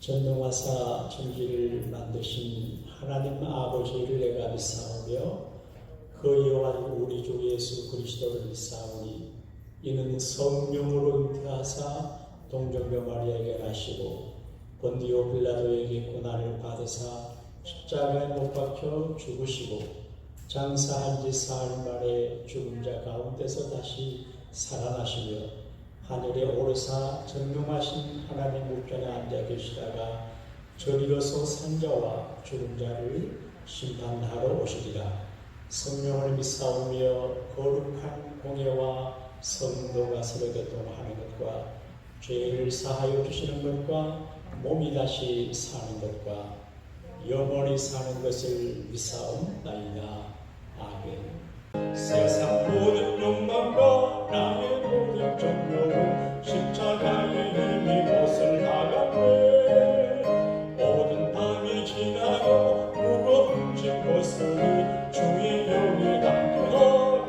전능하사 천지를 만드신 하나님 아버지를 내가 믿사오며 그 여호와 우리 주 예수 그리스도를 믿사오니 이는 성령으로 잉태하사 동정녀 마리아에게 나시고 본디오 빌라도에게 고난을 받으사 십자가에 못 박혀 죽으시고 장사한 지 사흘 만에 죽은 자 가운데서 다시 살아나시며 하늘에 오르사 전능하신 하나님 우편에 앉아 계시다가 저리로서 산자와 죽은 자를 심판하러 오시리라. 성령을 믿사오며 거룩한 공예와 성도가 서로 교통하는 것과 죄를 사하여 주시는 것과 몸이 다시 사는 것과 영원히 사는 것을 믿사옵나이다. 아멘. 세상 모든 욕망과 나의 모든 정욕은 십자가의 힘이 못을 나가네. 모든 밤이 지나고 무거운 짐 벗으니 주의 영에 함께하리라.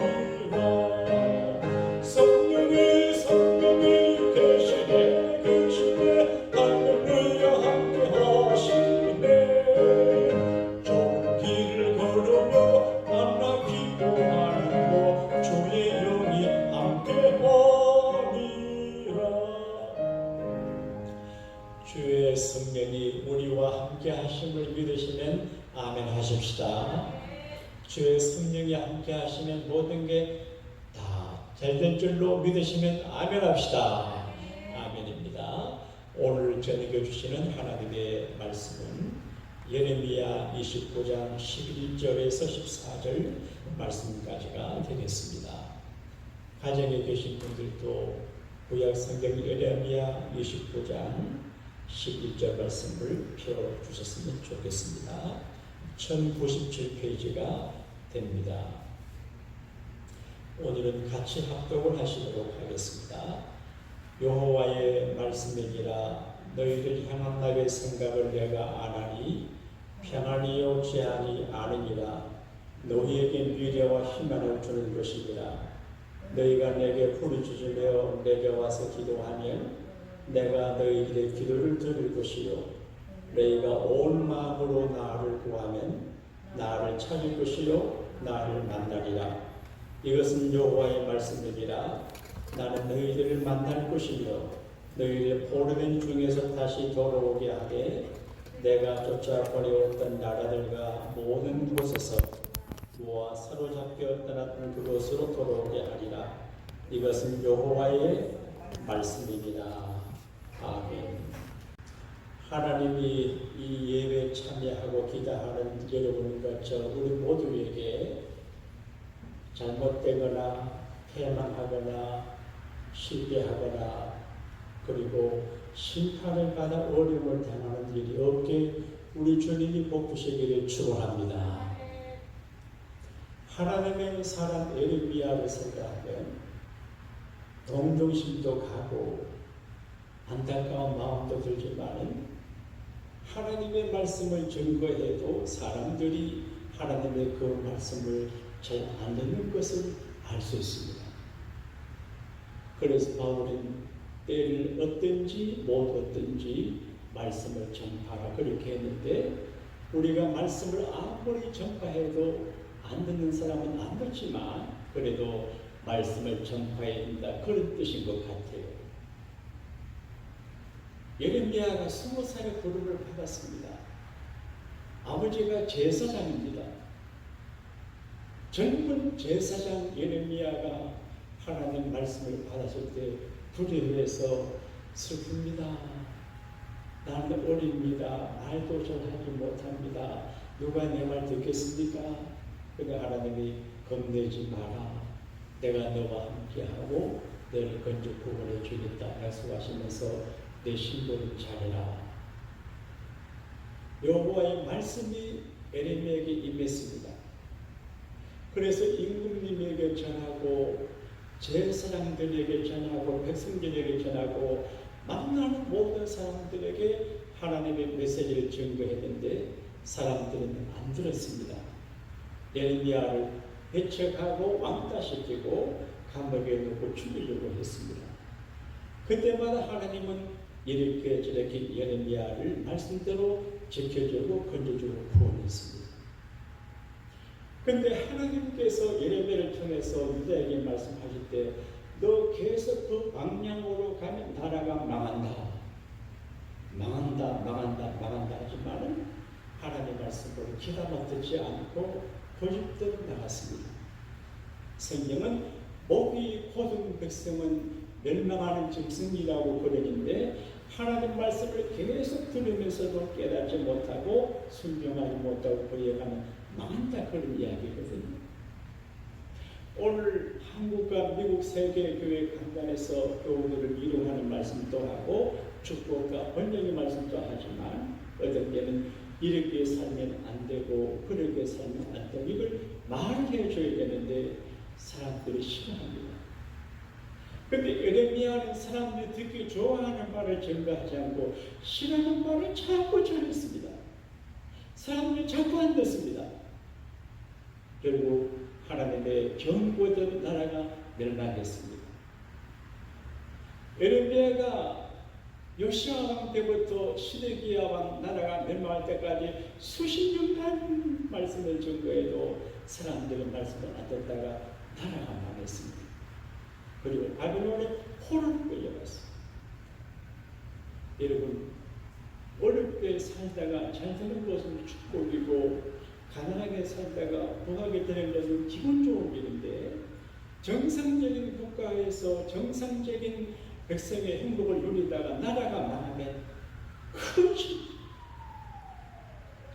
성령이 계시네 계시네 할렐루야 함께하시네. 좁은 길을 걸으며 만나 기도하는 주의 영이 함께하리라. 주의 성령이 우리와 함께 하심을 믿으시면 아멘 하십시다. 주의 성령이 함께 하시면 모든 게 다 잘될 줄로 믿으시면 아멘 합시다. 아멘입니다. 오늘 전해겨 주시는 하나님의 말씀은 예레미야 29장 11절에서 14절 말씀까지가 되겠습니다. 가정에 계신 분들도 구약 성경 예레미야 29장 11절 말씀을 펴주셨으면 좋겠습니다. 1097페이지가 됩니다. 오늘은 같이 합독을 하시도록 하겠습니다. 여호와의 말씀이니라. 너희를 향한 나의 생각을 내가 아나니 평안이요 재앙이 아니니라. 너희에게 미래와 희망을 주는 것이니라. 너희가 내게 부르짖으며 내게 와서 기도하면 내가 너희들의 기도를 들을 것이요 너희가 온 마음으로 나를 구하면 나를 찾을 것이요 나를 만나리라. 이것은 여호와의 말씀이니라. 나는 너희들을 만날 것이며 너희를 포로된 중에서 다시 돌아오게 하되 내가 쫓아버려왔던 나라들과 모든 곳에서 모아 사로잡혀 떠났던 그곳으로 돌아오게 하리라. 이것은 여호와의 말씀이니라. 아멘. 하나님이 이 예배에 참여하고 기도하는 여러분과 저 우리 모두에게 잘못되거나 패망하거나 실패하거나 그리고 심판을 받아 어려움을 당하는 일이 없게 우리 주님이 복 주시기를 축원합니다. 하나님의 사람 예레미야를 생각하면 동정심도 가고 안타까운 마음도 들지만 하나님의 말씀을 증거해도 사람들이 하나님의 그 말씀을 잘 안 듣는 것을 알 수 있습니다. 그래서 바울은 때를 얻든지 못 얻든지 말씀을 전파하라 그렇게 했는데 우리가 말씀을 아무리 전파해도 안 듣는 사람은 안 듣지만 그래도 말씀을 전파해야 된다 그런 뜻인 것 같아요. 예레미야가 20살에 부름을 받았습니다. 아버지가 제사장입니다. 젊은 제사장 예레미야가 하나님 말씀을 받았을 때 불의해서 슬픕니다. 나는 어립니다. 말도 잘 하지 못합니다. 누가 내 말 듣겠습니까? 그러니까 하나님이 겁내지 마라. 내가 너와 함께하고 너를 건져 구원해 주겠다 약속하시면서 내 신분을 잘해라. 여호와의 말씀이 예레미야에게 임했습니다. 그래서 임금님에게 전하고 제사장들에게 전하고 백성들에게 전하고 만나는 모든 사람들에게 하나님의 메시지를 증거했는데 사람들은 안 들었습니다. 예레미야를 해책하고 왕따시키고 감옥에 넣고 죽이려고 했습니다. 그때마다 하나님은 이렇게 저렇게 예레미야를 말씀대로 지켜주고 건져주고 구원했습니다. 그런데 하나님께서 예레미야를 통해서 유다에게 말씀하실 때 너 계속 그 방향으로 가면 나라가 망한다. 망한다 하지만은 하나님의 말씀을 귀담아 듣지 않고 고집대로 나갔습니다. 성경은 목이 고든 백성은 멸망하는 짐승이라고 그러는데 하나님 말씀을 계속 들으면서도 깨닫지 못하고 순종하지 못하고 거리에가면 망한다 그런 이야기거든요. 오늘 한국과 미국 세계교회 강단에서 교우들을 위로하는 말씀도 하고 축복과 번영의 말씀도 하지만 어떤 때는 이렇게 살면 안 되고 그렇게 살면 안 되고 이걸 말을 해줘야 되는데 사람들이 싫어합니다. 그런데 예레미야는 사람들이 듣기 좋아하는 말을 전가하지 않고 싫어하는 말을 자꾸 전했습니다. 사람들이 자꾸 안 듣습니다. 결국 하나님의 경고된 나라가 멸망했습니다. 예레미야가 요시야 왕 때부터 시드기야 왕 나라가 멸망할 때까지 수십 년간 말씀을 전거해도 사람들은 말씀을 안 듣다가 나라가 망했습니다. 그리고 바벨론의 포로로 끌려갔습니다. 여러분, 어렵게 살다가 잘 되는 것은 축복이고 가난하게 살다가 부하게 되는 것은 기분 좋은 일인데 정상적인 국가에서 정상적인 백성의 행복을 누리다가 나라가 망하면 크지.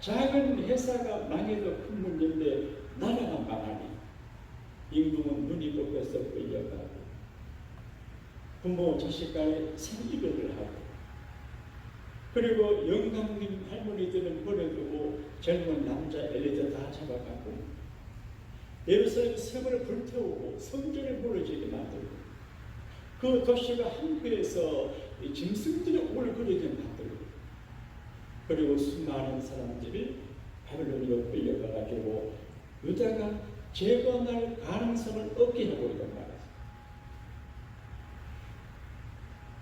작은 회사가 망해도 큰 문제인데 나라가 망하니 임금은 눈이 뽑혀서 끌려가고 부모 자식 간에 생기별을 하고 그리고 영감님 할머니들은 보내두고 젊은 남자 엘리트 다 잡아가고 예루살렘 성을 불태우고 성전을 무너지게 만들고 그 도시가 한패해서 짐승들이 오글거리게 만들고 그리고 수많은 사람들이 바벨론으로 끌려가가지고 유다가 재건할 가능성을 얻게 하고 있단 말이에요.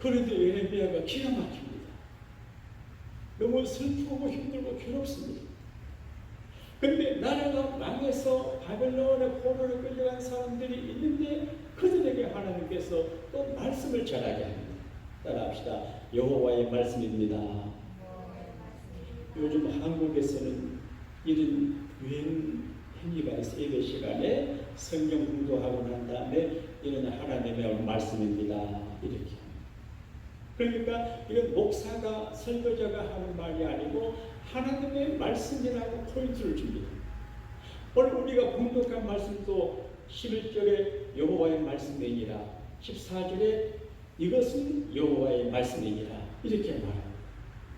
그런데 예레미야가 기가 막힙니다. 너무 슬프고 힘들고 괴롭습니다. 그런데 나라가 망해서 바벨론의 포로로 끌려간 사람들이 있는데 그들에게 하나님께서 또 말씀을 전하게 합니다. 따라합시다. 여호와의 말씀입니다. 요즘 한국에서는 이런 유행 행위가 있어요. 예배 시간에 성경 공부하고 난 다음에 이런 하나님의 말씀입니다. 이렇게. 그러니까 이건 목사가 설교자가 하는 말이 아니고 하나님의 말씀이라고 포인트를 줍니다. 오늘 우리가 공독한 말씀도 11절에 여호와의 말씀이니라 14절에 이것은 여호와의 말씀이니라 이렇게 말합니다.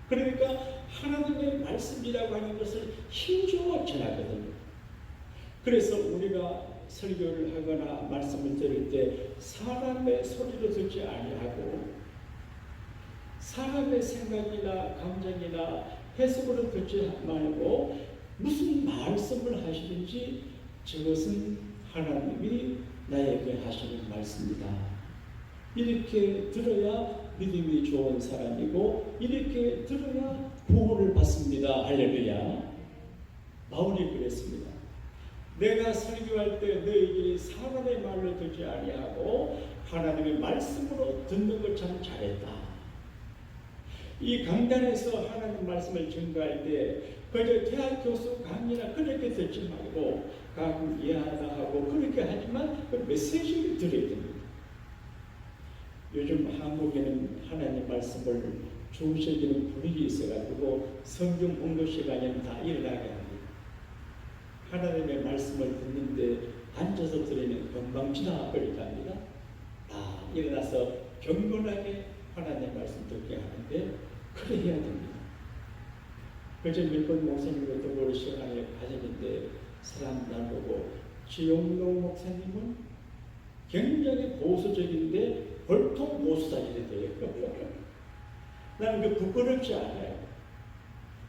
그러니까 하나님의 말씀이라고 하는 것을 힘주어 전하거든요. 그래서 우리가 설교를 하거나 말씀을 들을 때 사람의 소리를 듣지 아니하고 사람의 생각이나 감정이나 해석으로 듣지 말고 무슨 말씀을 하시든지 저것은 하나님이 나에게 하시는 말씀이다. 이렇게 들어야 믿음이 좋은 사람이고 이렇게 들어야 구원을 받습니다. 할렐루야. 바울이 그랬습니다. 내가 설교할 때 너희들이 사람의 말로 듣지 아니하고 하나님의 말씀으로 듣는 걸 참 잘했다. 이 강단에서 하나님 말씀을 전가할 때 그저 대학 교수 강의나 그렇게 듣지 말고 가끔 이해하다 하고 그렇게 하지만 그 메시지를 들어야 됩니다. 요즘 한국에는 하나님 말씀을 중시해주는 분위기 있어가지고 성경 공부 시간에는 다 일어나게 합니다. 하나님의 말씀을 듣는데 앉아서 들으면 금방 지나버리게 합니다. 다 일어나서 경건하게 하나님의 말씀 듣게 하는데 그래 해야 됩니다. 그저 몇 번 목사님과 도보를 시간에 가졌는데 사람 나보고 지용동 목사님은 굉장히 보수적인데 벌통 보수자들이 돼요. 나는 그 부끄럽지 않아요.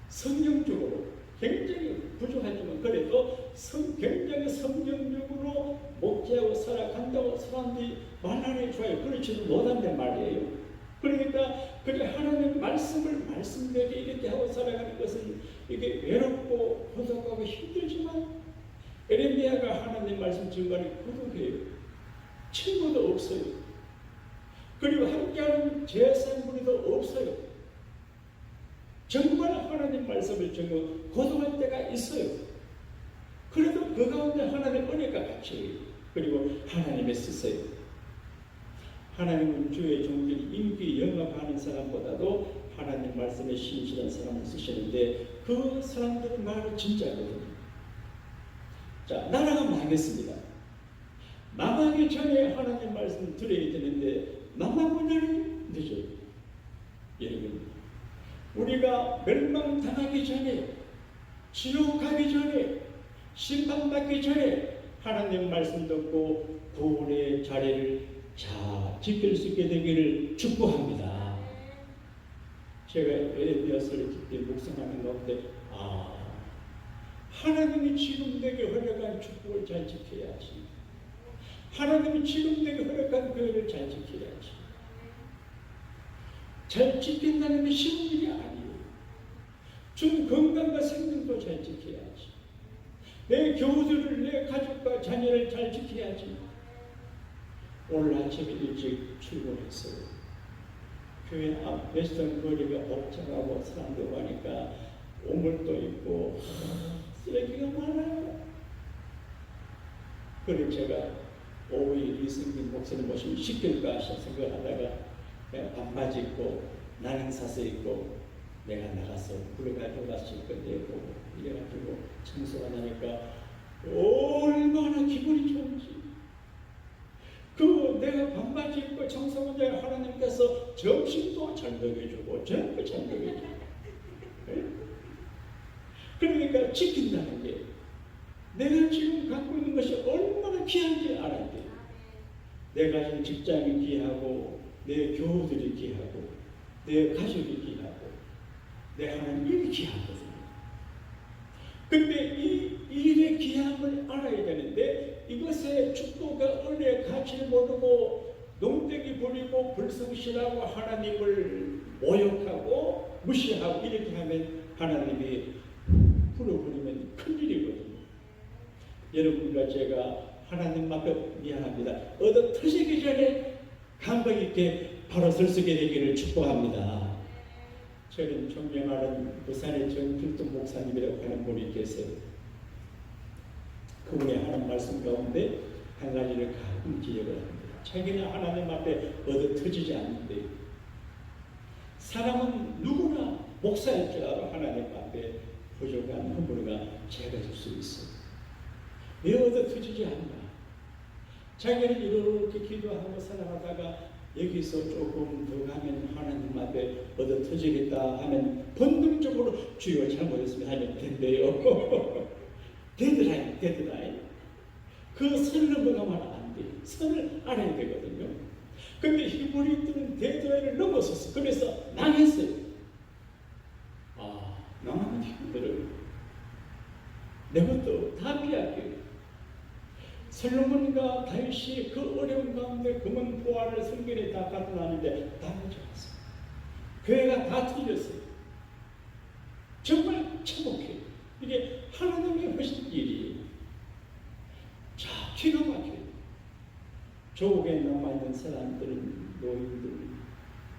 성경적으로 굉장히 부족하지만 그래도 굉장히 성경적으로 목재하고 살아간다고 사람들이 말하는 게 좋아요. 그렇지도 못한단 말이에요. 그러니까 그래 하나님 말씀을 말씀대로 이렇게 하고 살아가는 것은 이게 외롭고 고독하고 힘들지만 에레미야가 하나님 말씀 증거하는 고독해요. 친구도 없어요. 그리고 함께하는 제사장분도 없어요. 정말 하나님 말씀을 전혀 고독할 때가 있어요. 그래도 그 가운데 하나님 은혜가 같이 그리고 하나님의 쓰세요. 하나님은 주의 종들이 인기 영업하는 사람보다도 하나님 말씀에 신실한 사람을 쓰시는데 그 사람들은 말이 진짜거든요. 자, 나라가 망했습니다. 망하기 전에 하나님 말씀을 들어야 되는데 망하고 나니 늦어요. 여러분, 우리가 멸망당하기 전에, 지옥 가기 전에, 심판받기 전에 하나님 말씀 듣고 구원의 자리를 잘 지킬 수 있게 되기를 축복합니다. 제가 에레미야서를 깊이 묵상하는 가운데 하나님이 지금 내게 허락한 축복을 잘 지켜야지. 하나님이 지금 내게 허락한 교회를 잘 지켜야지. 잘 지킨다는 게 쉬운 일이 아니에요. 준 건강과 생명도 잘 지켜야지. 내 교우들을, 내 가족과 자녀를 잘 지켜야지. 오늘 아침에 일찍 출근했어요. 교회 앞 웨스턴 거리가 복잡하고 사람도 많으니까 오물도 있고 쓰레기가 많아요. 그래서 제가 오후에 이승민 목사님 모시면 시킬까 생각하다가 그냥 반바지 입고 나는 사서 입고 내가 나가서 불을 가져갔을 건데 보고 이래가지고 청소가 나니까 얼마나 기분이 좋은지. 그 내가 반바지 입고 청소가 되어 하나님께서 점심도 잘 먹여주고 전부 잘 먹여주고 그러니까 지킨다는 게 내가 지금 갖고 있는 것이 얼마나 귀한지 알아야 돼. 내 가진 직장이 귀하고 내 교우들이 귀하고 내 가족이 귀하고 내 하나님이 귀하거든요. 근데 이 일의 귀함을 알아야 되는데 이것의 축복과 은혜의 가치를 모르고 농대기 부리고 불성실하고 하나님을 모욕하고 무시하고 이렇게 하면 하나님이 풀어버리면 큰일이거든요. 여러분과 제가 하나님 앞에 미안합니다. 얻어 터지기 전에 감각 있게 바로 설쓰게 되기를 축복합니다. 저는 존경하는 부산의 정필동 목사님이라고 하는 분이 계세요. 그분이 하는 말씀 가운데 한 가지를 가끔 기억을 합니다. 자기는 하나님 앞에 얻어 터지지 않는데 사람은 누구나 목사일 줄 알아 하나님 앞에 부족한 허물가 제거할 수 있어. 왜 얻어 터지지 않나? 자기는 이렇게 기도하고 살아가다가 여기서 조금 더 가면 하나님 앞에 얻어 터지겠다 하면 본능적으로 주여 잘못했으면 하면 된대요. 데드라인. 그 선을 넘어가면 안 돼. 선을 알아야 되거든요. 근데 히브리들은 데드라인을 넘어섰어. 그래서 망했어요. 나만 힘들어요. 내 것도 다 피할게요. 솔로몬과 다윗이 그 어려운 가운데 금은 보화를 성전에 다 갖다 놨는데 다 가져갔어요. 교회가 다 틀렸어요. 정말 참혹해요. 이게 하나님의 하신 일이에요. 자, 기가 막혀요. 조국에 남아있는 사람들은 노인들,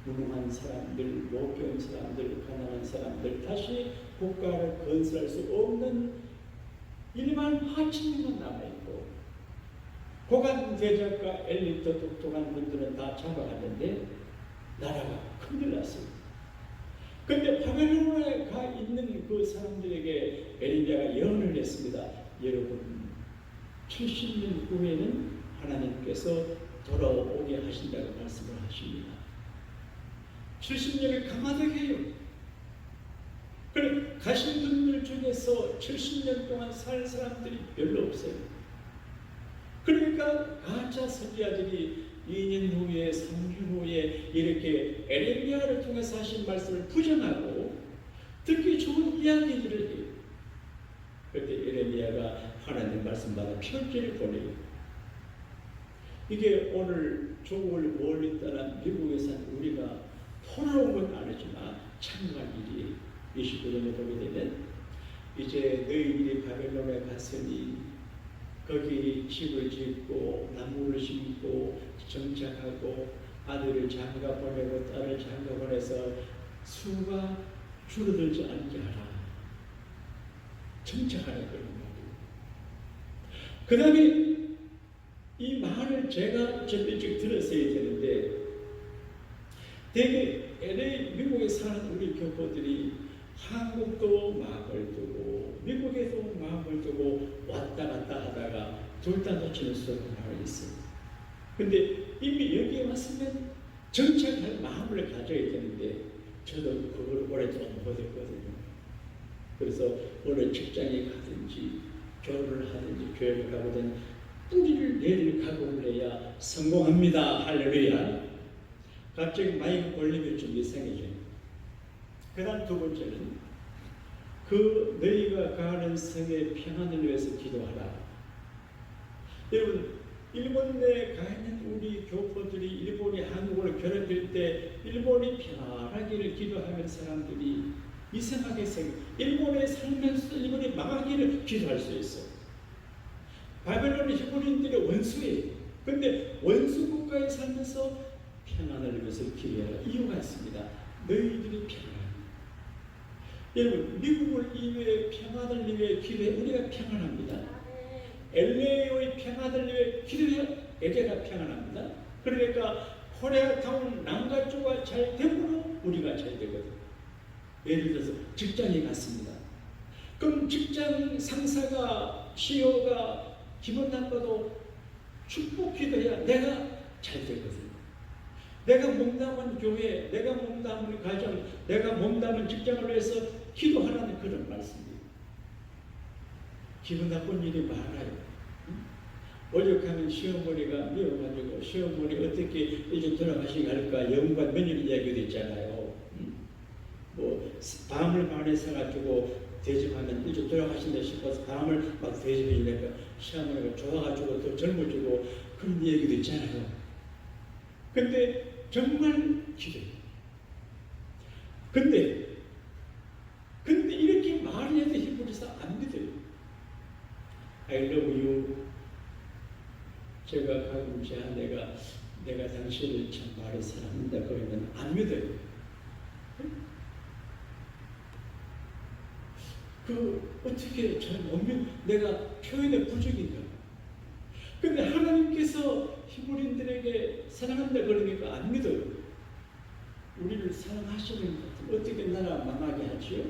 무능한 사람들, 못 배운 사람들, 가난한 사람들, 다시 국가를 건설할 수 없는 일반 하층민만 남아있고 고관 대작과 엘리트 독특한 분들은 다 잡아갔는데 나라가 큰일 났습니다. 근데 바벨론에 가 있는 그 사람들에게 에레미야가 예언을 했습니다. 여러분 70년 후에는 하나님께서 돌아오게 하신다고 말씀을 하십니다. 70년을 강하게 해요. 그래 가신 분들 중에서 70년 동안 살 사람들이 별로 없어요. 그러니까 가짜 선지자들이 2년 후에 3년 후에 이렇게 에레미야를 통해서 하신 말씀을 부정하고 듣기 좋은 이야기들을 해요. 그때 에레미야가 하나님 말씀 받아 편지를 보내요. 이게 오늘 조국을 멀리 떠난 미국에 산 우리가 포로온 건 아니지만 참가할 일이 29절에 보게 되면 이제 너희들이 바벨론에 갔으니 거기 집을 짓고 나무를 심고 정착하고 아들을 장가 보내고 딸을 장가 보내서 수가 줄어들지 않게 하라. 정착하는 그런 말이에요. 그 다음에 이 말을 제가 좀 일찍 들었어야 되는데 되게 LA 미국에 사는 우리 교포들이 한국도 마음을 두고 미국에도 마음을 두고 왔다 갔다 하다가 둘 다 놓치는 수가 하나 있어요. 근데 이미 여기에 왔으면 정착할 마음을 가져야 되는데 저도 그걸 오랫동안 못했거든요. 그래서 어느 직장에 가든지 결혼을 하든지 교회를 가거든 뿌리를 내릴 각오를 해야 성공합니다. 할렐루야. 갑자기 마이크 올리면 좀 이상해져요. 그 다음 두 번째는 그 너희가 가는 성의 평안을 위해서 기도하라. 여러분 일본에 가 있는 우리 교포들이 일본이 한국을 괴롭힐 때 일본이 평안하기를 기도하는 사람들이 이상하게 생겨 일본에 살면서 일본이 망하기를 기도할 수 있어. 바벨론의 히브리인들의 원수예요. 근데 원수 국가에 살면서 평안을 위해서 기도해라. 이유가 있습니다. 너희들이 평안. 여러분 미국을 위해 평안을 위해 기도해 우리가 평안합니다. LA의 평안을 위해 기도해 LA가 평안합니다. 그러니까 코리아타운 남가주가 잘 되므로 우리가 잘 되거든. 예를 들어서 직장에 갔습니다. 그럼 직장 상사가 CEO가 기분 나빠도 축복 기도해야 내가 잘 되거든. 내가 몸담은 교회, 내가 몸담은 가정, 내가 몸담은 직장을 위해서 기도하라는 그런 말씀이에요. 기분 나쁜 일이 많아요. 오죽하면 시어머니가 미워가지고 시어머니 어떻게 이제 돌아가시게 할까 연관 며느리 이야기도 있잖아요. 뭐 밤을 반에서 가지고 대접하면 이제 돌아가신다 싶어서 밤을 막 대접해주니까 시어머니가 좋아가지고 더 젊어지고 그런 얘기도 있잖아요. 근데 정말 기도해요. 근데 이렇게 말을 해도 히브리서 안 믿어요. I love you. 제가 가끔 제 아내가 내가 당신을 참 많이 사랑한다 그러면 안 믿어요. 어떻게 잘 못 믿? 내가 표현의 부족인가? 근데 하나님께서 히브리인들에게 사랑한다 그러니까 안 믿어요. 우리를 사랑하시는 것 같은 어떻게 나라 망하게 하지요?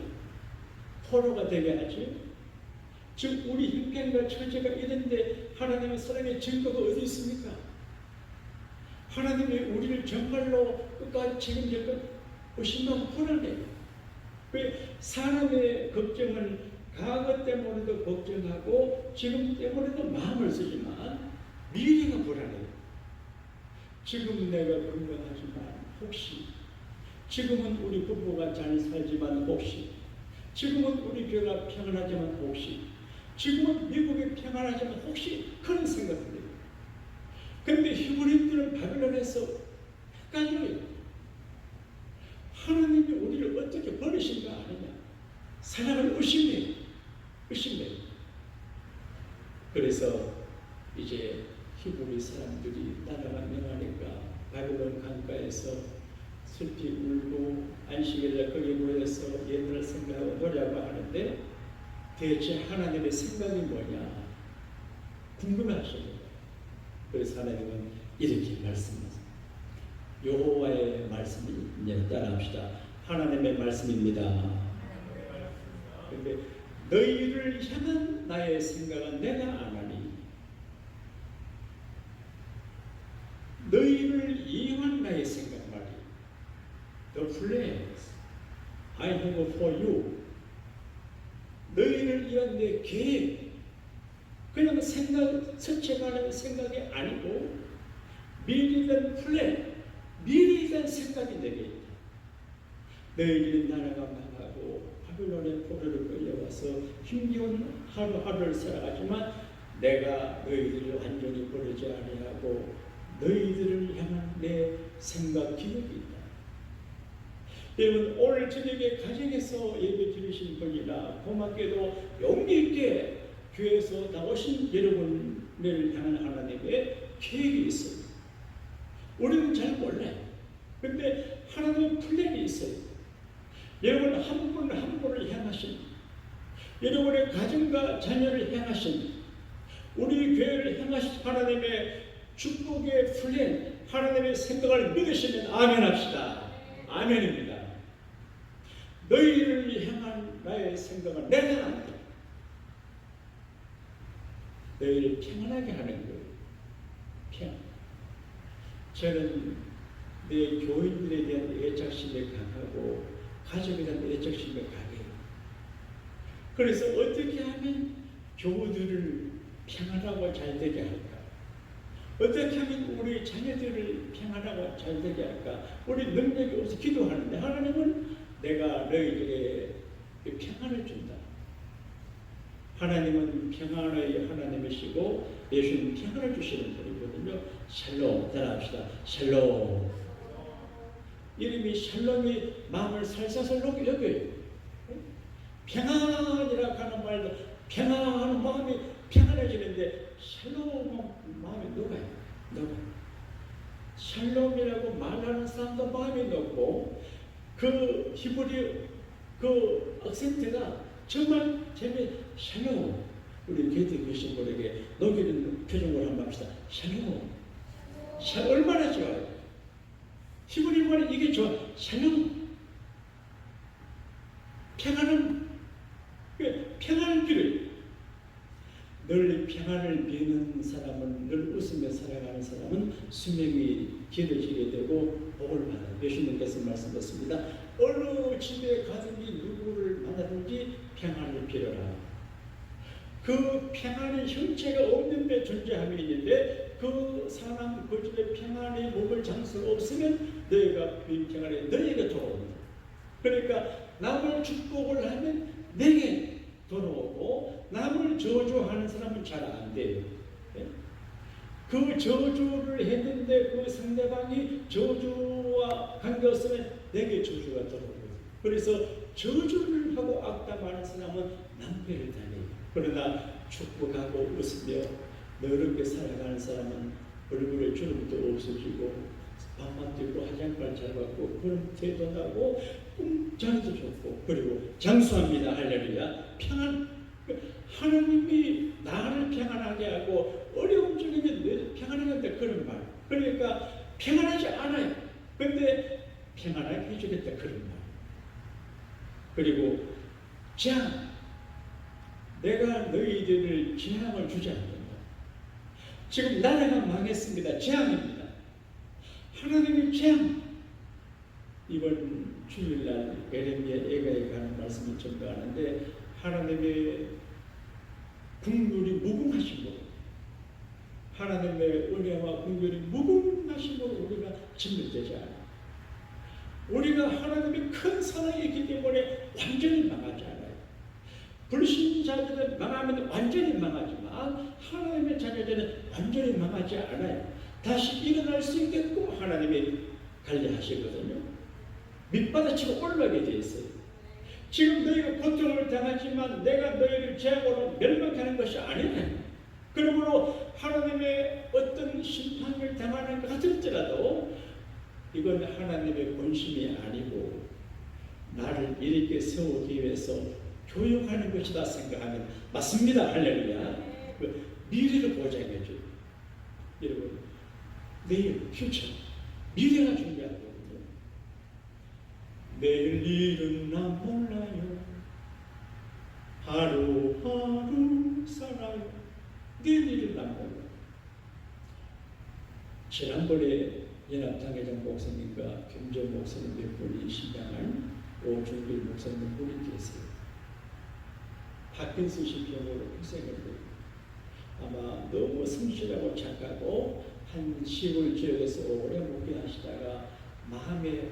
포로가 되게 하지요? 지금 우리 형편과 처지가 이런데 하나님의 사랑의 증거가 어디 있습니까? 하나님이 우리를 정말로 끝까지 책임질 것 의심하고 불안해요. 왜 사람의 걱정은 과거 때문에도 걱정하고 지금 때문에도 마음을 쓰지만 미래가 불안해요. 지금 내가 건강하지만 혹시 지금은 우리 부부가 잘 살지만 혹시 지금은 우리 교회가 평안하지만 혹시 지금은 미국이 평안하지만 혹시 그런 생각을 해요. 그런데 히브리인들은 바빌론에서 헷갈려요. 하나님이 우리를 어떻게 버리신 거 아니냐. 사랑을 의심해요. 그래서 이제 히브리 사람들이 나라가 명하니까 바빌론 강가에서 슬피 울고 안식일날 거기 모여서 옛날 생각하고 노래하고 하는데 대체 하나님의 생각이 뭐냐 궁금해하시는 거예요. 그래서 하나님은 이렇게 말씀하세요. 여호와의 말씀이 이제 따라합시다. 하나님의 말씀입니다. 그런데 너희를 향한 나의 생각은 내가 안 하니 너희를 이용한 나의 생각 말이야. The plans I have for you. 너희를 위한 내 계획. 그냥 스쳐가는 생각이 아니고 미래에 대한 플랜, 미래에 대한 생각이 내게 있다. 너희들이 나라가 망하고 바빌론의 포로를 끌려와서 힘겨운 하루하루를 살아가지만 내가 너희들을 완전히 버리지 아니하고 너희들을 향한 내 생각 기억이 있다. 여러분 오늘 저녁에 가정에서 예배 드리신 분이나 고맙게도 용기 있게 교회에서 나오신 여러분을 향한 하나님의 계획이 있어요. 우리는 잘 몰라요. 근데 하나님의 플랜이 있어요. 여러분 한 분 한 분을 향하신, 여러분의 가정과 자녀를 향하신, 우리 교회를 향하신 하나님의 축복의 플랜, 하나님의 생각을 믿으시면 아멘 합시다. 아멘입니다. 너희를 향한 나의 생각은 내가 안 돼. 너희를 평안하게 하는 거예요. 평안. 저는 내 교인들에 대한 애착심이 강하고 가족에 대한 애착심이 강해요. 그래서 어떻게 하면 교우들을 평안하고 잘 되게 할까? 어떻게 하면 우리 자녀들을 평안하고 잘 되게 할까? 우리 능력이 없어 기도하는데 하나님은 내가 너희에게 평안을 준다. 하나님은 평안의 하나님이시고 예수는 평안을 주시는 분이거든요. 샬롬, 따라합시다. 샬롬. 이름이 샬롬이 마음을 살살 녹여요. 평안이라고 하는 말도 평안하는 마음이 평안해지는데 샬롬은 마음이 녹아요. 샬롬이라고 말하는 사람도 마음이 녹고 그 히브리 그 악센트가 정말 재미 샬롬. 우리 곁에 계신 분에게 녹이는 표정으로 한번 합시다. 샬롬. 얼마나 좋아요. 히브리 말이 이게 좋아. 샬롬. 평안을 빌어요. 늘 평안을 비는 사람은, 늘 웃으며 살아가는 사람은 수명이 길어지게 되고 복을 받아요. 예수님께서 말씀하셨습니다. 어느 집에 가든지 누구를 만나든지 평안을 빌어라. 그 평안의 형체가 없는 데 존재함이 있는데 그 사람 그 집에 평안이 머물 장소가 없으면 너희가 평안에 너희에게 돌아온다. 그러니까 남을 축복을 하면 내게 돌아오고 남을 저주하는 사람은 잘 안 돼요. 그 저주를 했는데 그 상대방이 저주와 관계없으면 내게 저주가 돌아오거든요. 그래서 저주를 하고 악담하는 사람은 낭패를 당해요. 그러나 축복하고 웃으며 너롭게 살아가는 사람은 얼굴에 주름도 없어지고 밥만 들고 화장발 잘 받고 그런 태도 나고 꿈자리도 좋고 그리고 장수합니다. 할렐루야. 평안. 하나님이 나를 평안하게 하고 어려움 중에는 늘 평안하게 한다 그런 말. 그러니까 평안하지 않아요. 근데 평안하게 해주겠다 그런 말. 그리고 내가 너희들을 재앙을 주지 않는다. 지금 나라가 망했습니다. 재앙입니다. 하나님의 재앙. 이번 주일날 에레미야 애가에 가는 말씀을 전가하는데 하나님의 국률이 무궁하신 것, 하나님의 은혜와 국률이 무궁하신 것 우리가 짓눌되지 않아요. 우리가 하나님의 큰 사랑이 있기 때문에 완전히 망하지 않아요. 불신자들은 망하면 완전히 망하지만 하나님의 자녀들은 완전히 망하지 않아요. 다시 일어날 수 있게끔 하나님이 관리하시거든요. 밑바닥치고 올라가게 되어 있어요. 지금 너희가 고통을 당하지만 내가 너희를 재앙으로 멸망하는 것이 아니에요. 그러므로 하나님의 어떤 심판을 당하는 것 같을지라도 이건 하나님의 본심이 아니고 나를 이렇게 세우기 위해서 교육하는 것이다 생각하면 맞습니다. 할렐루야. 그 미래를 보장해줘요. 여러분 내일 퓨처 미래가 중요하거든요. 내일 일은 나 몰라요. 하루하루 살아요. 내일 일은 나 몰라요. 지난번에 연합장회장 목사님과 김정 목사님 몇 분이 신장한 오준길 목사님 분이 계세요. 파킨슨氏병으로 고생을 해요. 아마 너무 성실하고 착하고 한 시골 지역에서 오래 목회하시다가 마음에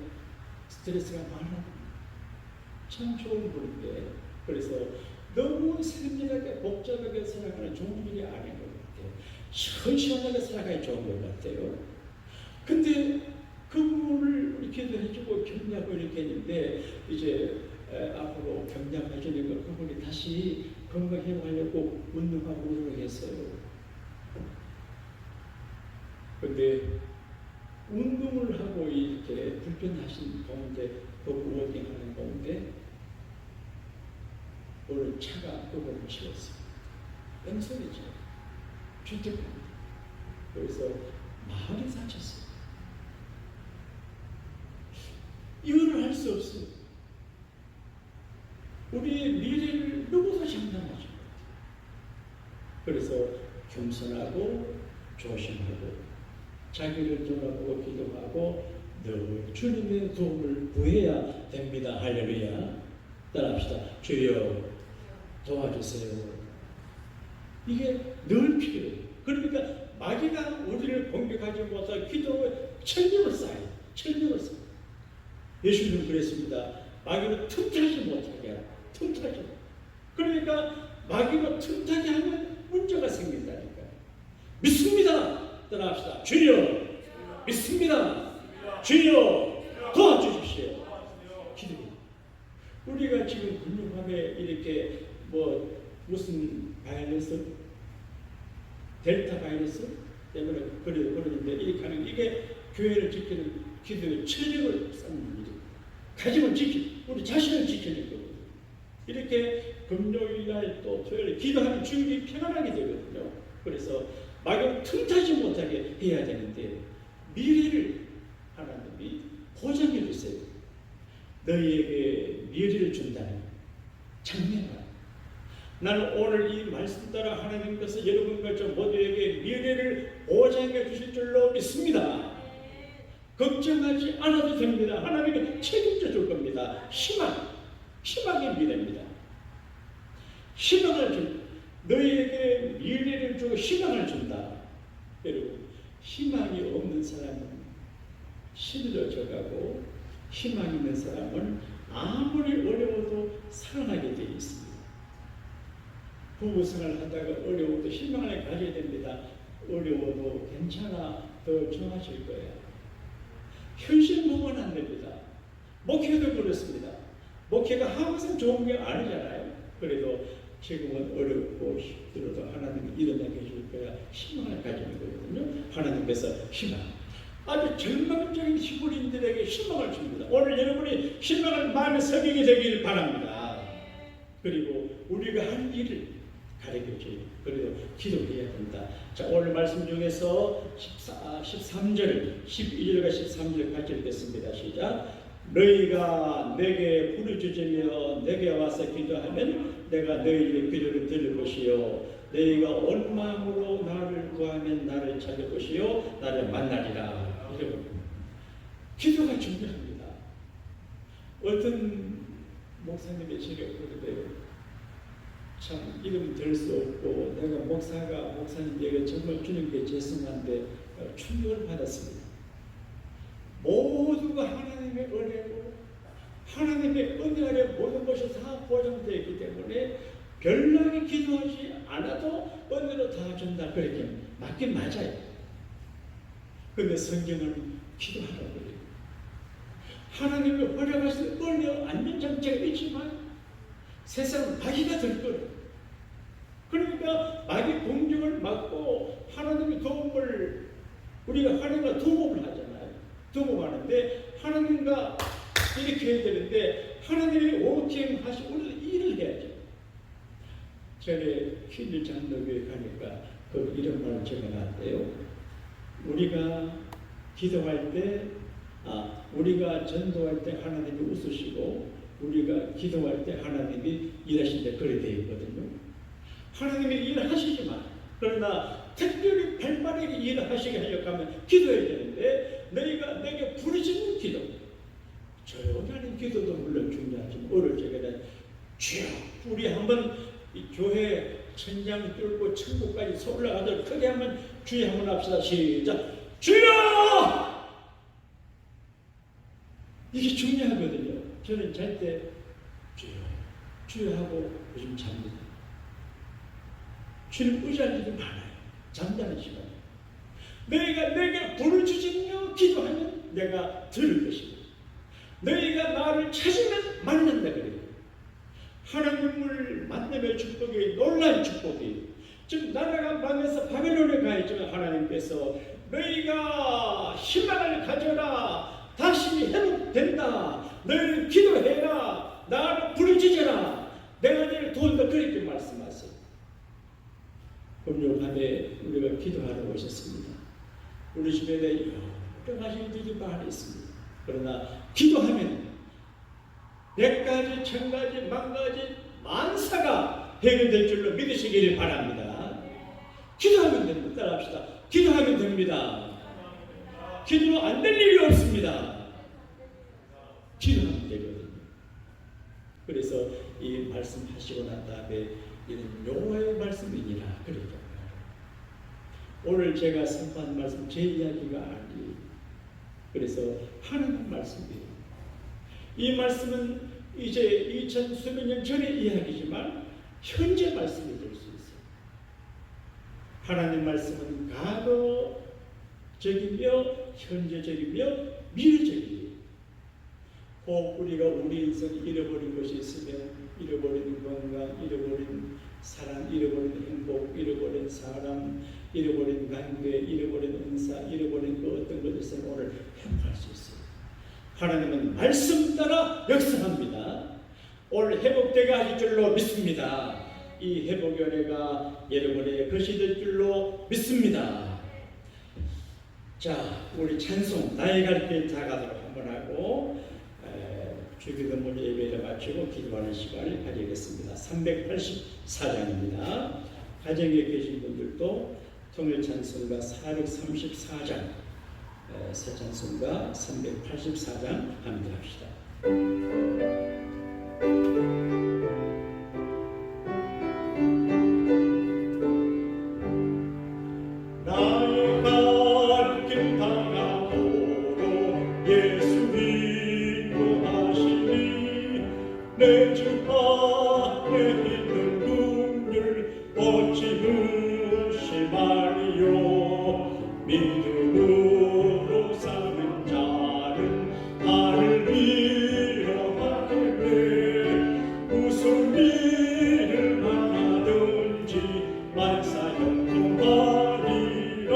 스트레스가 많아. 참 좋은 분인데 그래서 너무 세밀하게 복잡하게 살아가는 좋은 일이 아닌 것 같아요. 시원시원하게 살아가야 좋은 것 같아요. 근데 그분을 기도해주고 격려하고 이렇게 했는데 이제 앞으로 격려해주니까 그분이 다시 건강회복하려고 운동하고 노력했어요. 근데 운동을 하고 이렇게 불편하신 가운데 그 워킹하는 가운데 오늘 차가 그걸 치웠어요. 뺑소리죠. 주택입니다. 그래서 마음이 다쳤어요. 이거를 할 수 없어요. 우리의 미래를 누구도 장담하지 못해요. 그래서 겸손하고 조심하고 자기를 돌아보고 기도하고 늘 주님의 도움을 구해야 됩니다. 할렐루야. 따라합시다. 주여 도와주세요. 이게 늘 필요해요. 그러니까 마귀가 우리를 공격하지 못하고 기도에 철벽을 쌓아요. 철벽을 쌓아요. 예수님은 그랬습니다. 마귀로 틈타지 못하게 하라. 틈타지. 그러니까 마귀로 틈타게 하면 문제가 생긴다니까요. 믿습니다. 따라합시다. 주여 믿습니다. 주여 도와주십시오. 기도해. 우리가 지금 근육함에 이렇게 무슨 바이러스 델타 바이러스 때문에 그러는데 이렇게 하는 이게 교회를 지키는 기도의 체력을 쌓는 일이에요. 가짐을 우리 자신을 지키는 거거든요. 이렇게 금요일날 또 토요일 기도하는 주일이 편안하게 되거든요. 그래서 마귀를 틈타지 못하게 해야 되는데 미래를 하나님이 보장해 주세요. 너희에게 미래를 준다는 장면을 나는 오늘 이 말씀 따라 하나님께서 여러분과 저 모두에게 미래를 보장해 주실 줄로 믿습니다. 걱정하지 않아도 됩니다. 하나님이 책임져 줄 겁니다. 희망의 미래입니다. 희망을 줄 너희에게 미래를 주고 희망을 준다. 여러분 희망이 없는 사람은 힘들어져가고 희망 있는 사람은 아무리 어려워도 살아나게 되어 있습니다. 부부생활 하다가 어려워도 희망을 가져야 됩니다. 어려워도 괜찮아. 더 좋아질 거야. 현실 보면 안 됩니다. 목회도 그렇습니다. 목회가 항상 좋은 게 아니잖아요. 그래도 지금은 어렵고 힘들어도 하나님이 일어나게 해줄 거야. 희망을 가지는 거거든요. 하나님께서 희망. 아주 절망적인 시골인들에게 희망을 줍니다. 오늘 여러분이 희망을 마음에 새기게 되길 바랍니다. 그리고 우리가 한 일을 가르쳐줘요. 그리고 기도해야 된다. 자, 오늘 말씀 중에서 13절, 12절과 13절 같이 읽겠습니다. 시작. 너희가 내게 부르짖으며 내게 와서 기도하면 내가 너희의 기도를 들을 것이요 너희가 온 마음으로 나를 구하면 나를 찾을 것이요 나를 만나리라. 여러분, 기도가 중요합니다. 어떤 목사님이 제가 그러는데요. 참 이름 들 수 없고 내가 목사님에게 정말 주님께 죄송한데 충격을 받았습니다. 모두가 하나님의 은혜고 하나님의 은혜 아래 모든 것이 다 보장되어 있기 때문에 별나게 기도하지 않아도 은혜로 다 준다. 그렇게 맞긴 맞아요. 그런데 성경은 기도하라고 그래요. 하나님의 허락하신 은혜 안면 장치가 있지만 세상은 마귀가 들 거예요. 그러니까 마귀 공격을 막고 하나님의 도움을 우리가 하나님과 도움을 하잖아요. 도움하는데 하나님과 이렇게 해야 되는데 하나님이 워킹 하시고 우리도 일을 해야죠. 전에 퀴즈 장로교회 가니까 이런 말을 적어놨대요. 우리가 기도할 때 우리가 전도할 때 하나님이 웃으시고 우리가 기도할 때 하나님이 일하신다. 그렇게 되어 있거든요. 하나님이 일하시지만 그러나 특별히 발빠르게 일하시게 하려고 하면 기도해야 되는데 너희가 내게 부르짖는 기도, 조용한 기도도 물론 중요하지만 오늘 제가 주여 우리 한번 이 교회 천장 뚫고 천국까지 올라가도록 크게 한번 주여 한번 합시다. 시작. 주여! 이게 중요하거든요. 저는 잘 때 주여 하고 요즘 잡니다. 주님 의지할 일이 많아요. 잠자는 시간. 너희가 내게 부르짖으며 기도하면 내가 들을 것이고 너희가 나를 찾으면 만난다 그래요. 하나님을 만남의 축복이 놀라운 축복이 지금 나라가 망해서 바벨론에 가 있지만 하나님께서 너희가 희망을 가져라. 다시 회복된다. 너희는 기도해라. 나를 부르짖어라. 내가 너희를 도운다. 그렇게 말씀하세요. 오늘 밤에 우리가 기도하러 오셨습니다. 우리 집에 여러 가지 일들이 많이 있습니다. 그러나 기도하면 100가지, 1000가지, 10,000가지 만사가 해결될 줄로 믿으시기를 바랍니다. 기도하면 됩니다. 따라합시다. 기도하면 됩니다. 기도로 안 될 일이 없습니다. 기도하면 되거든요. 그래서 이 말씀하시고 난 다음에 이는 여호와의 말씀이니라 그러죠. 오늘 제가 선포한 말씀 제 이야기가 아니에요. 그래서 하나님 말씀이에요. 이 말씀은 이제 2000 수백 년 전의 이야기지만 현재 말씀이 될 수 있어요. 하나님 말씀은 과거적이며 현재적이며 미래적이에요. 혹 우리가 우리 인생에 잃어버린 것이 있으면 잃어버린 건강, 잃어버린 사랑, 잃어버린 행복, 잃어버린 사람, 잃어버린 관계, 잃어버린 은사, 잃어버린 그 어떤 것에서 오늘 회복할 수 있어요. 하나님은 말씀 따라 역사합니다. 오늘 회복되게 하실 줄로 믿습니다. 이 회복의 은혜가 여러분의 것이 될 줄로 믿습니다. 자, 우리 찬송 나의 갈 길 다 가도록 한번 하고 주기도문 예배를 마치고 기도하는 시간을 가지겠습니다. 384장입니다. 가정에 계신 분들도 통일 찬송가 434장, 새 찬송가 384장 함께합시다. 내 주 안에 있는 긍휼 어찌 의심하리요. 믿음으로 사는 자는 하늘 위로하겠네. 무슨 일을 만나든지 만사형통하리라.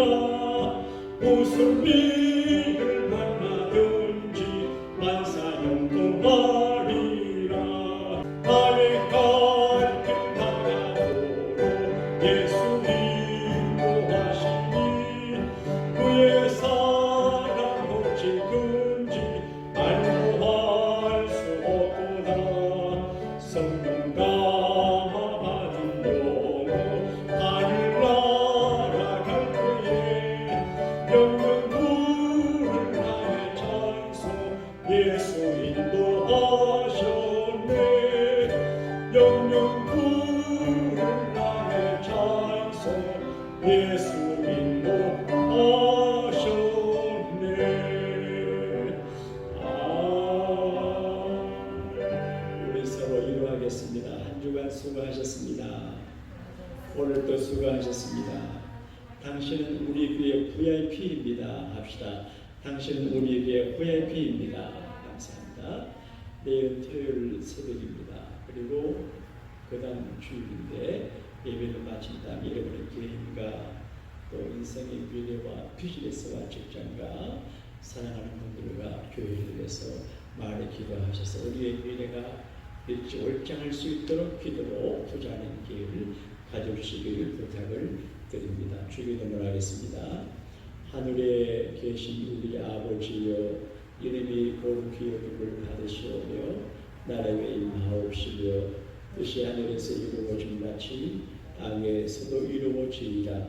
무슨 일을 만나든지 만사형통하리라. 수고하셨습니다. 오늘도 수고하셨습니다. 당신은 우리 교회 VIP입니다. 합시다. 당신은 우리 교회 VIP입니다. 감사합니다. 내일 토요일 새벽입니다. 그리고 그 다음 주일인데 예배를 마친 다음 여러분의 계획과 또 인생의 미래와 비즈니스와 직장과 사랑하는 분들과 교회를 위해서 많이 기도하셔서 우리의 미래가 일찍 올장할 수 있도록 기도로 투자하는 기회를 가져주시기를 부탁을 드립니다. 주기도문 하겠습니다. 하늘에 계신 우리 아버지여, 이름이 거룩히 여김을 받으시오며 나라의 임하옵시며 뜻이 하늘에서 이루어진 같이 땅에서도 이루어지이다.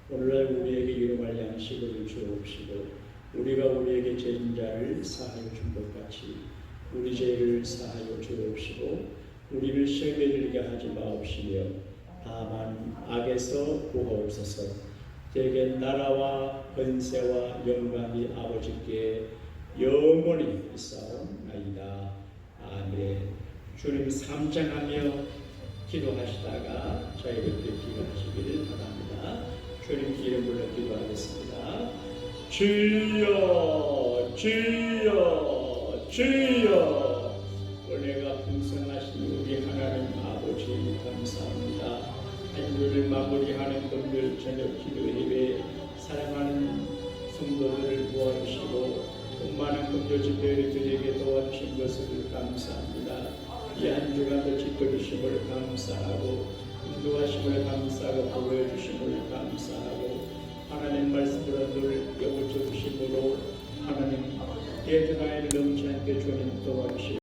오늘날 우리에게 일용할 양식을 주옵시고 우리가 우리에게 죄인 자를 사하여 준 것 같이 우리 죄를 사하여 주옵시고 우리를 시험에 들게 하지 마옵시며 다만 악에서 구하옵소서. 대개 나라와 권세와 영광이 아버지께 영원히 있사옵나이다. 아멘. 주님 삼장하며 기도하시다가 저희를 기도하시기를 바랍니다. 주님 이름 불러 기도하겠습니다. 주여 주여 주여 은혜가 풍성하신 우리 하나님 아버지 감사합니다. 한 주를 마무리하는 금요일 저녁 기도 예배 사랑하는 성도들을 도와주시고 많은 금요 집회를 드리게 도와주신 것을 감사합니다. 이 한 주간도 지켜주심을 감사하고 인도하심을 감사하고 보호해주심을 감사하고 하나님 말씀으로 늘 깨우쳐 주심으로 하나님 대전하에 넘치 않게 주님 도와주시고